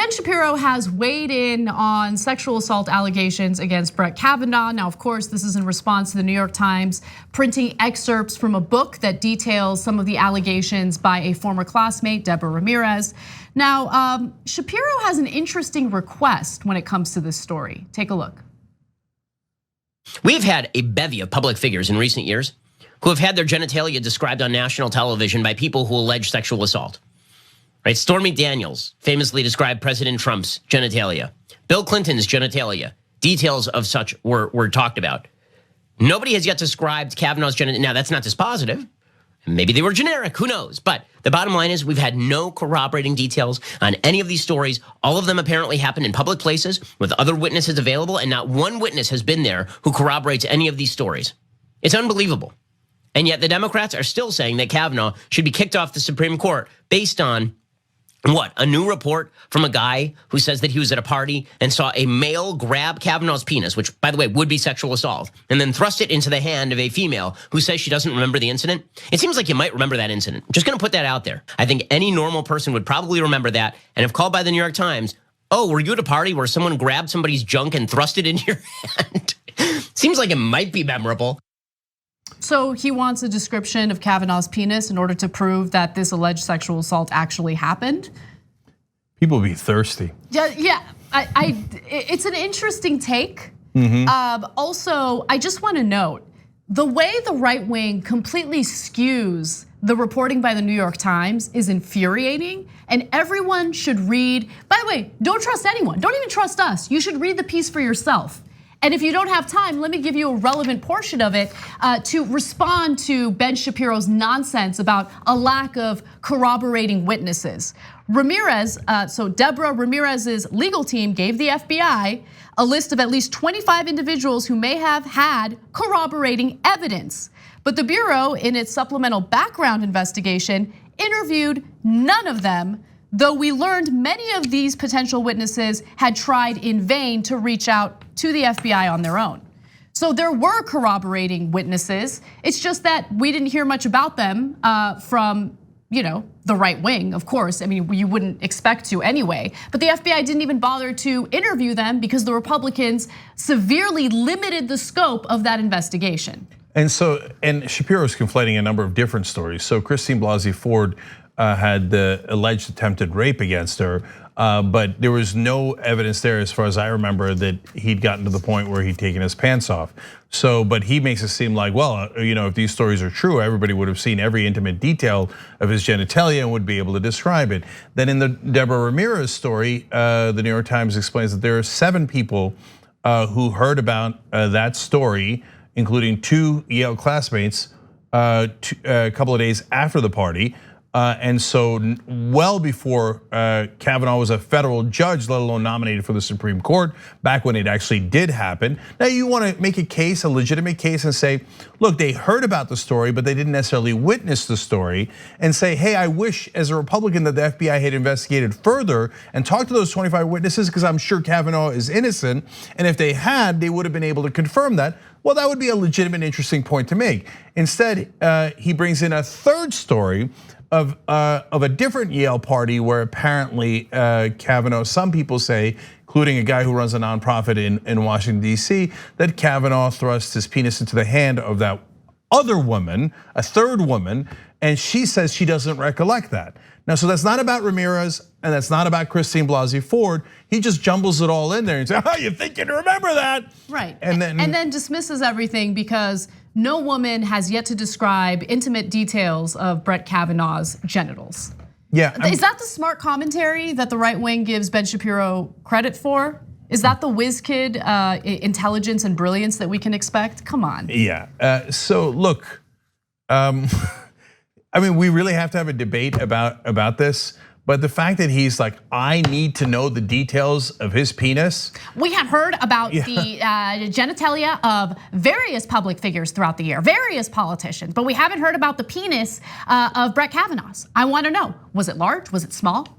Ben Shapiro has weighed in on sexual assault allegations against Brett Kavanaugh. Now, of course, this is in response to the New York Times printing excerpts from a book that details some of the allegations by a former classmate, Deborah Ramirez. Now, Shapiro has an interesting request when it comes to this story. Take a look. We've had a bevy of public figures in recent years who have had their genitalia described on national television by people who allege sexual assault. Right, Stormy Daniels famously described President Trump's genitalia. Bill Clinton's genitalia. Details of such were talked about. Nobody has yet described Kavanaugh's genitalia. Now, that's not dispositive. Maybe they were generic, who knows? But the bottom line is we've had no corroborating details on any of these stories. All of them apparently happened in public places with other witnesses available, and not one witness has been there who corroborates any of these stories. It's unbelievable. And yet the Democrats are still saying that Kavanaugh should be kicked off the Supreme Court based on what? A new report from a guy who says that he was at a party and saw a male grab Kavanaugh's penis, which, by the way, would be sexual assault, and then thrust it into the hand of a female who says she doesn't remember the incident. It seems like you might remember that incident. I'm just gonna put that out there. I think any normal person would probably remember that. And if called by the New York Times, oh, were you at a party where someone grabbed somebody's junk and thrust it into your hand? Seems like it might be memorable. So he wants a description of Kavanaugh's penis in order to prove that this alleged sexual assault actually happened. People be thirsty. Yeah. It's an interesting take. Also, I just want to note the way the right wing completely skews the reporting by the New York Times is infuriating, and everyone should read. By the way, don't trust anyone. Don't even trust us. You should read the piece for yourself. And if you don't have time, let me give you a relevant portion of it to respond to Ben Shapiro's nonsense about a lack of corroborating witnesses. Ramirez, so Deborah Ramirez's legal team gave the FBI a list of at least 25 individuals who may have had corroborating evidence. But the Bureau, in its supplemental background investigation, interviewed none of them, though we learned many of these potential witnesses had tried in vain to reach out to the FBI on their own. So there were corroborating witnesses. It's just that we didn't hear much about them from the right wing, of course. I mean, you wouldn't expect to anyway. But the FBI didn't even bother to interview them because the Republicans severely limited the scope of that investigation. And Shapiro's conflating a number of different stories. So Christine Blasey Ford had the alleged attempted rape against her, but there was no evidence there, as far as I remember, that he'd gotten to the point where he'd taken his pants off. So, but he makes it seem like, well, if these stories are true, everybody would have seen every intimate detail of his genitalia and would be able to describe it. Then in the Deborah Ramirez story, the New York Times explains that there are 7 people who heard about that story, including 2 Yale classmates, a couple of days after the party. And so well before Kavanaugh was a federal judge, let alone nominated for the Supreme Court, back when it actually did happen. Now you wanna make a case, a legitimate case, and say, look, they heard about the story, but they didn't necessarily witness the story, and say, hey, I wish as a Republican that the FBI had investigated further and talked to those 25 witnesses, because I'm sure Kavanaugh is innocent, and if they had, they would have been able to confirm that. Well, that would be a legitimate, interesting point to make. Instead, he brings in a third story of a different Yale party where apparently Kavanaugh, some people say, including a guy who runs a nonprofit in Washington, D.C., that Kavanaugh thrust his penis into the hand of that other woman, a third woman, and she says she doesn't recollect that. Now, so that's not about Ramirez and that's not about Christine Blasey Ford. He just jumbles it all in there and says, oh, you think you'd remember that? Right, and then dismisses everything because no woman has yet to describe intimate details of Brett Kavanaugh's genitals. Yeah. Is that the smart commentary that the right wing gives Ben Shapiro credit for? Is that the whiz kid intelligence and brilliance that we can expect? Come on. Yeah, so look, I mean, we really have to have a debate about this. But the fact that he's like, I need to know the details of his penis. We have heard about the genitalia of various public figures throughout the year, various politicians, but we haven't heard about the penis of Brett Kavanaugh's. I want to know, was it large, was it small?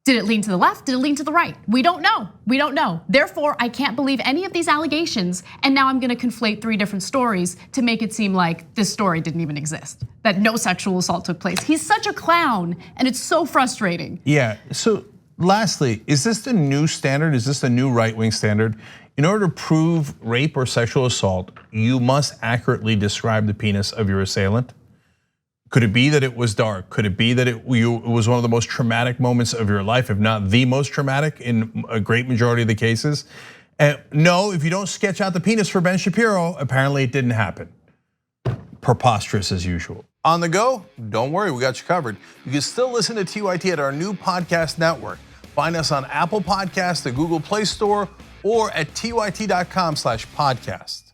Did it lean to the left? Did it lean to the right? We don't know. We don't know. Therefore, I can't believe any of these allegations. And now I'm going to conflate 3 different stories to make it seem like this story didn't even exist, that no sexual assault took place. He's such a clown, and it's so frustrating. Yeah. So Lastly, is this the new standard? Is this the new right-wing standard? In order to prove rape or sexual assault, you must accurately describe the penis of your assailant. Could it be that it was dark? Could it be that it was one of the most traumatic moments of your life, if not the most traumatic in a great majority of the cases? And no, if you don't sketch out the penis for Ben Shapiro, apparently it didn't happen. Preposterous as usual. On the go? Don't worry, we got you covered. You can still listen to TYT at our new podcast network. Find us on Apple Podcasts, the Google Play Store, or at tyt.com/podcast.